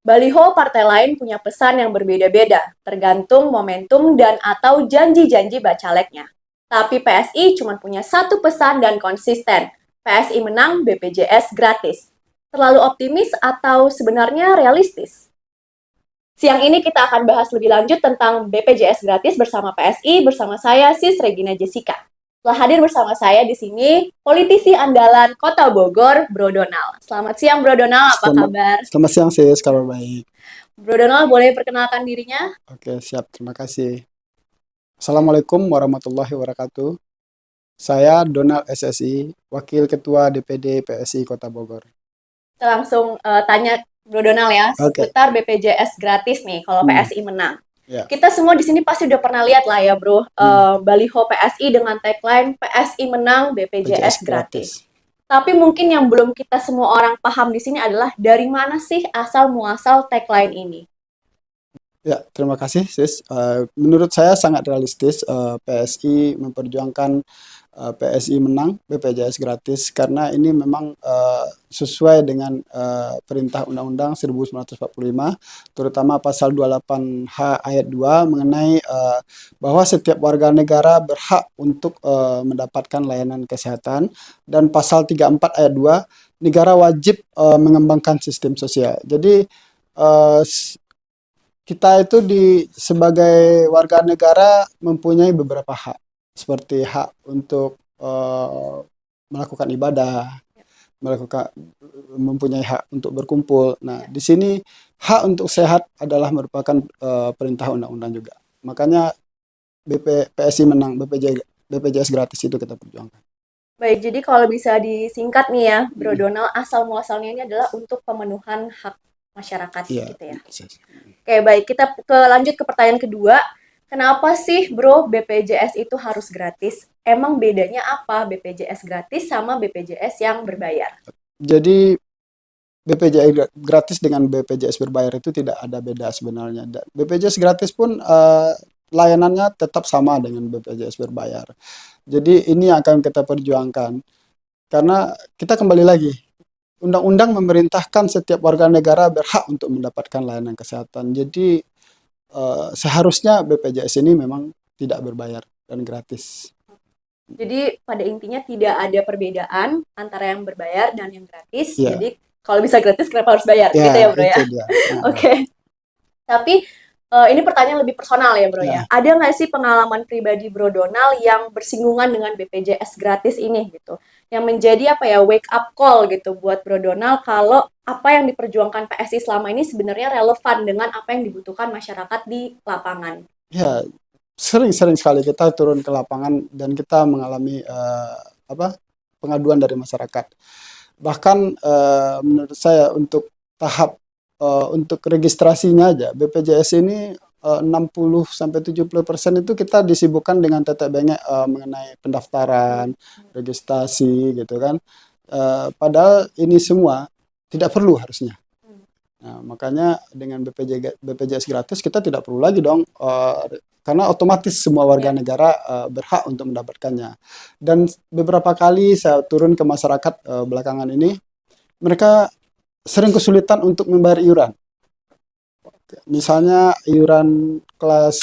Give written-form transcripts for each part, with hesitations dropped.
Baliho partai lain punya pesan yang berbeda-beda, tergantung momentum dan atau janji-janji bacaleknya. Tapi PSI cuma punya satu pesan dan konsisten. PSI menang, BPJS gratis. Terlalu optimis atau sebenarnya realistis? Siang ini kita akan bahas lebih lanjut tentang BPJS gratis bersama PSI, bersama saya Sis Regina Jessica. Telah hadir bersama saya di sini politisi andalan Kota Bogor, Bro Donald. Selamat siang Bro Donald, apa kabar? Selamat siang sis, kabar baik. Bro Donald boleh perkenalkan dirinya? Oke, siap, terima kasih. Assalamualaikum warahmatullahi wabarakatuh. Saya Donald SSI, Wakil Ketua DPD PSI Kota Bogor. Kita langsung tanya Bro Donald ya, seputar BPJS gratis nih kalau PSI menang. Kita semua di sini pasti udah pernah lihat lah ya bro, baliho PSI dengan tagline PSI menang, BPJS gratis. Tapi mungkin yang belum kita semua orang paham di sini adalah dari mana sih asal muasal tagline ini? Ya, terima kasih sis. Menurut saya sangat realistis PSI memperjuangkan PSI menang BPJS gratis karena ini memang sesuai dengan perintah Undang-Undang 1945 terutama pasal 28H ayat 2 mengenai bahwa setiap warga negara berhak untuk mendapatkan layanan kesehatan, dan pasal 34 ayat 2 negara wajib mengembangkan sistem sosial. Jadi kita itu sebagai warga negara mempunyai beberapa hak, seperti hak untuk melakukan ibadah, mempunyai hak untuk berkumpul. Nah, di sini hak untuk sehat adalah merupakan perintah undang-undang juga. Makanya PSI menang, BPJS gratis itu kita perjuangkan. Baik, jadi kalau bisa disingkat nih ya, Bro Donald, asal muasalnya ini adalah untuk pemenuhan hak masyarakat gitu ya. Oke, baik, kita lanjut ke pertanyaan kedua. Kenapa sih bro BPJS itu harus gratis? Emang bedanya apa BPJS gratis sama BPJS yang berbayar? Jadi BPJS gratis dengan BPJS berbayar itu tidak ada beda sebenarnya. BPJS gratis pun layanannya tetap sama dengan BPJS berbayar. Jadi ini akan kita perjuangkan. Karena kita kembali lagi, undang-undang memerintahkan setiap warga negara berhak untuk mendapatkan layanan kesehatan. Jadi seharusnya BPJS ini memang tidak berbayar dan gratis. Jadi pada intinya tidak ada perbedaan antara yang berbayar dan yang gratis. Jadi kalau bisa gratis kenapa harus bayar? Gitu ya bro ya. Oke. Tapi ini pertanyaan lebih personal ya bro ya. Ada nggak sih pengalaman pribadi Bro Donald yang bersinggungan dengan BPJS gratis ini gitu? Yang menjadi apa ya wake up call gitu buat Bro Donald kalau apa yang diperjuangkan PSI selama ini sebenarnya relevan dengan apa yang dibutuhkan masyarakat di lapangan. Ya, sering-sering sekali kita turun ke lapangan dan kita mengalami pengaduan dari masyarakat. Bahkan menurut saya untuk tahap untuk registrasinya aja BPJS ini 60-70% itu kita disibukkan dengan tetek bengek mengenai pendaftaran, registrasi gitu kan. Padahal ini semua tidak perlu harusnya. Nah, makanya dengan BPJS gratis kita tidak perlu lagi dong, karena otomatis semua warga negara berhak untuk mendapatkannya. Dan beberapa kali saya turun ke masyarakat belakangan ini, mereka sering kesulitan untuk membayar iuran. Misalnya iuran kelas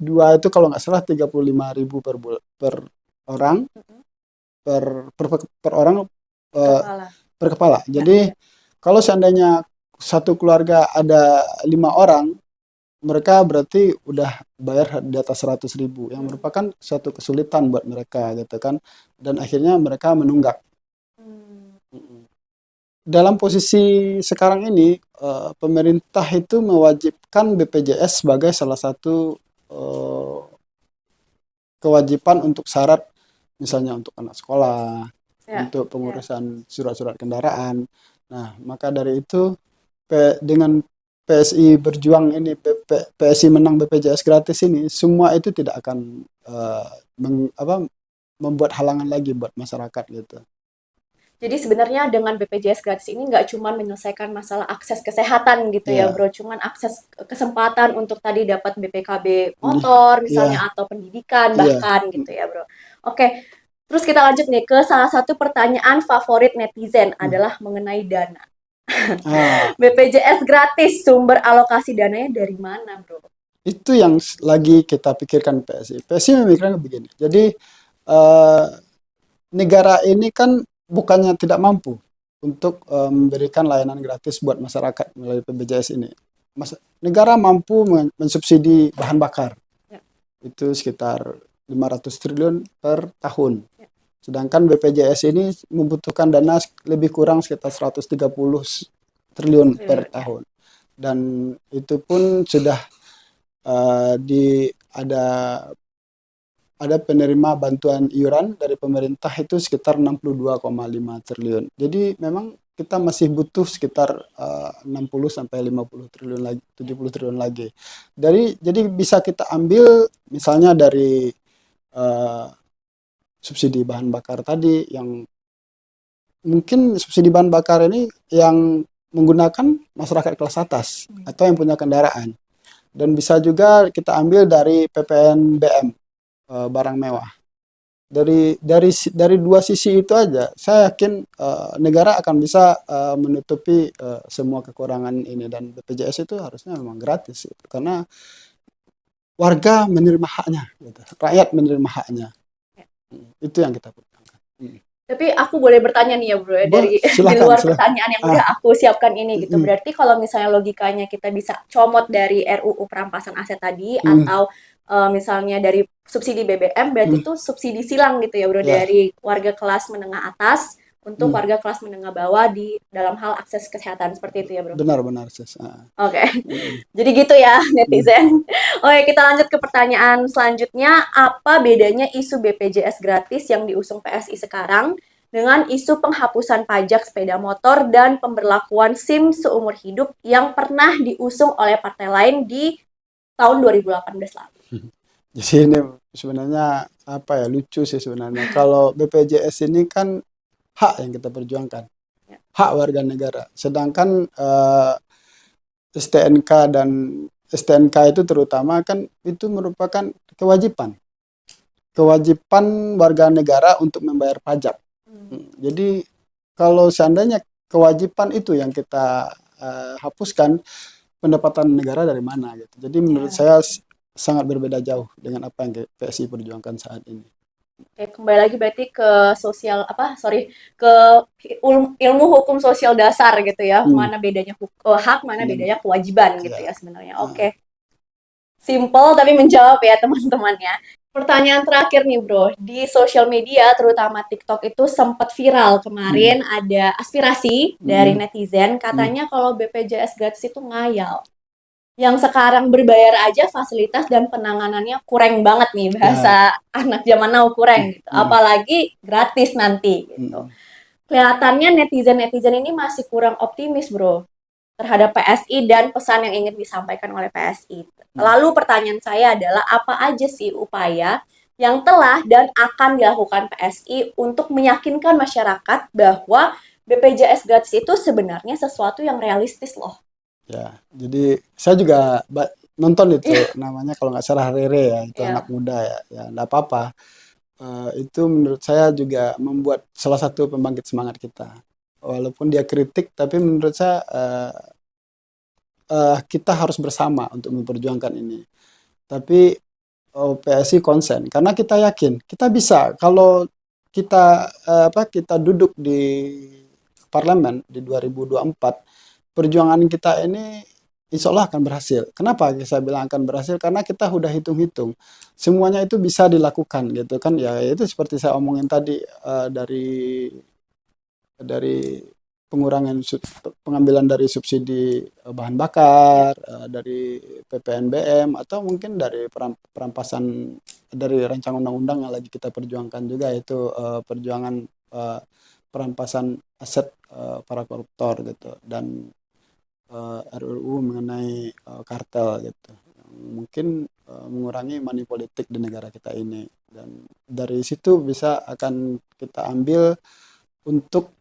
2 itu kalau nggak salah 35.000 per orang, per orang per kepala. Jadi kalau seandainya satu keluarga ada 5 orang, mereka berarti udah bayar di atas 100.000, yang merupakan suatu kesulitan buat mereka gitu kan, dan akhirnya mereka menunggak. Dalam posisi sekarang ini pemerintah itu mewajibkan BPJS sebagai salah satu kewajiban untuk syarat, misalnya untuk anak sekolah, untuk pengurusan surat-surat kendaraan. Nah, maka dari itu dengan PSI berjuang ini, PSI menang BPJS gratis ini, semua itu tidak akan membuat halangan lagi buat masyarakat gitu. Jadi sebenarnya dengan BPJS gratis ini nggak cuma menyelesaikan masalah akses kesehatan gitu ya bro, cuman akses kesempatan untuk tadi dapat BPKB motor misalnya atau pendidikan bahkan gitu ya bro. Oke, terus kita lanjut nih ke salah satu pertanyaan favorit netizen adalah mengenai dana. Ah, BPJS gratis, sumber alokasi dananya dari mana, Bro? itu yang lagi kita pikirkan PSI. PSI memikirkan begini. Jadi eh, negara ini kan bukannya tidak mampu untuk memberikan layanan gratis buat masyarakat melalui BPJS ini. Negara mampu mensubsidi bahan bakar. Ya, Itu sekitar 500 triliun per tahun. ya. Sedangkan BPJS ini membutuhkan dana lebih kurang sekitar 130 triliun per Ya. tahun. Dan itu pun sudah di ada penerima bantuan iuran dari pemerintah itu sekitar 62,5 triliun. Jadi memang kita masih butuh sekitar 60 sampai 50 triliun lagi, 70 triliun lagi. Jadi bisa kita ambil misalnya dari eh, subsidi bahan bakar tadi, yang mungkin subsidi bahan bakar ini yang menggunakan masyarakat kelas atas atau yang punya kendaraan. Dan bisa juga kita ambil dari PPNBM, barang mewah. Dari dua sisi itu aja, saya yakin negara akan bisa menutupi semua kekurangan ini, dan BPJS itu harusnya memang gratis gitu. Karena warga menerima haknya, gitu. Rakyat menerima haknya. Itu yang kita perjuangkan. Tapi aku boleh bertanya nih ya bro ya, dari di Silakan, luar silakan. pertanyaan yang Ah, udah aku siapkan ini gitu. mm, Berarti kalau misalnya logikanya kita bisa comot dari RUU perampasan aset tadi mm, atau misalnya dari subsidi BBM, berarti mm, itu subsidi silang gitu ya bro, ya, dari warga kelas menengah atas untuk mm, warga kelas menengah bawah di dalam hal akses kesehatan seperti itu ya bro. benar-benar sis. Oke, Mm, jadi gitu ya mm. netizen. Oke, kita lanjut ke pertanyaan selanjutnya. Apa bedanya isu BPJS gratis yang diusung PSI sekarang dengan isu penghapusan pajak sepeda motor dan pemberlakuan SIM seumur hidup yang pernah diusung oleh partai lain di tahun 2018 lalu? Jadi ini sebenarnya apa ya, lucu sih sebenarnya. Kalau BPJS ini kan hak yang kita perjuangkan, Ya. hak warga negara. Sedangkan STNK dan STNK itu terutama kan itu merupakan kewajiban, kewajiban warga negara untuk membayar pajak. Jadi kalau seandainya kewajiban itu yang kita hapuskan, pendapatan negara dari mana gitu. Jadi menurut Ya. saya sangat berbeda jauh dengan apa yang PSI perjuangkan saat ini. Oke, kembali lagi berarti ke sosial apa sorry ke ilmu hukum sosial dasar gitu ya, Hmm, mana bedanya hak, mana dan bedanya kewajiban gitu ya, ya sebenarnya. ah, Oke, simple tapi menjawab ya teman-temannya. Pertanyaan terakhir nih bro, di sosial media terutama TikTok itu sempat viral hmm, kemarin ada aspirasi dari hmm, netizen hmm, katanya kalau BPJS gratis itu ngayal. Yang sekarang berbayar aja fasilitas dan penanganannya kurang banget nih ya, bahasa anak zaman now hmm, kurang gitu. hmm, Apalagi gratis nanti gitu. hmm, Kelihatannya netizen-netizen ini masih kurang optimis bro terhadap PSI dan pesan yang ingin disampaikan oleh PSI. hmm. Lalu pertanyaan saya adalah apa aja sih upaya yang telah dan akan dilakukan PSI untuk meyakinkan masyarakat bahwa BPJS gratis itu sebenarnya sesuatu yang realistis loh. Ya, jadi saya juga nonton itu, Iya, namanya kalau nggak salah Rere ya, itu anak iya. muda ya, ya nggak apa-apa. Itu menurut saya juga membuat salah satu pembangkit semangat kita. Walaupun dia kritik, tapi menurut saya kita harus bersama untuk memperjuangkan ini. Tapi PSI konsen karena kita yakin kita bisa, kalau kita kita duduk di parlemen di 2024, perjuangan kita ini insya Allah akan berhasil. Kenapa saya bilang akan berhasil? Karena kita udah hitung-hitung semuanya itu bisa dilakukan gitu kan ya. Itu seperti saya omongin tadi, dari pengurangan pengambilan dari subsidi bahan Ya. bakar, dari PPNBM, atau mungkin dari perampasan dari rancangan undang-undang yang lagi kita perjuangkan juga, itu perjuangan eh, perampasan aset para koruptor gitu, dan RUU mengenai kartel gitu, yang mungkin mengurangi money politik di negara kita ini. Dan dari situ bisa akan kita ambil untuk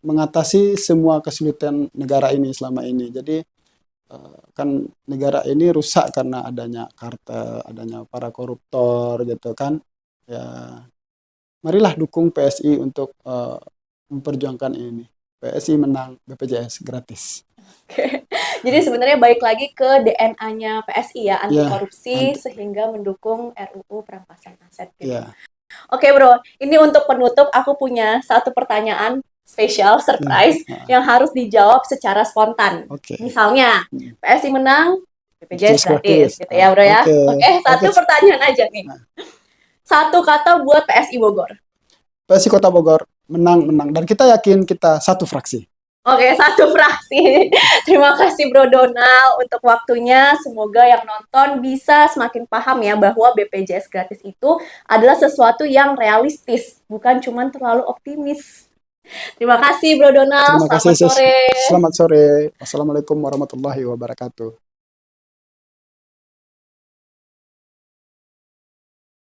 mengatasi semua kesulitan negara ini selama ini. Jadi kan negara ini rusak karena adanya kartel, adanya para koruptor gitu kan. Ya, marilah dukung PSI untuk memperjuangkan ini. PSI menang, BPJS gratis. Oke. Jadi sebenarnya balik lagi ke DNA-nya PSI ya, anti Ya, korupsi nanti, sehingga mendukung RUU perampasan aset gitu. ya, Oke bro, ini untuk penutup aku punya satu pertanyaan spesial, ya, surprise, yang harus dijawab secara spontan. oke. Misalnya, Hmm. PSI menang, BPJS BPJS gratis, gratis. gitu ya bro ya. Oke, Oke, oke. satu pertanyaan aja nih. Nah, Satu kata buat PSI Bogor. PSI Kota Bogor menang, dan kita yakin kita satu fraksi. Oke, satu fraksi. Terima kasih Bro Donald untuk waktunya. Semoga yang nonton bisa semakin paham ya bahwa BPJS gratis itu adalah sesuatu yang realistis, bukan cuma terlalu optimis. Terima kasih Bro Donald. Terima kasih, Selamat Sis. sore. Selamat sore. Wassalamualaikum warahmatullahi wabarakatuh.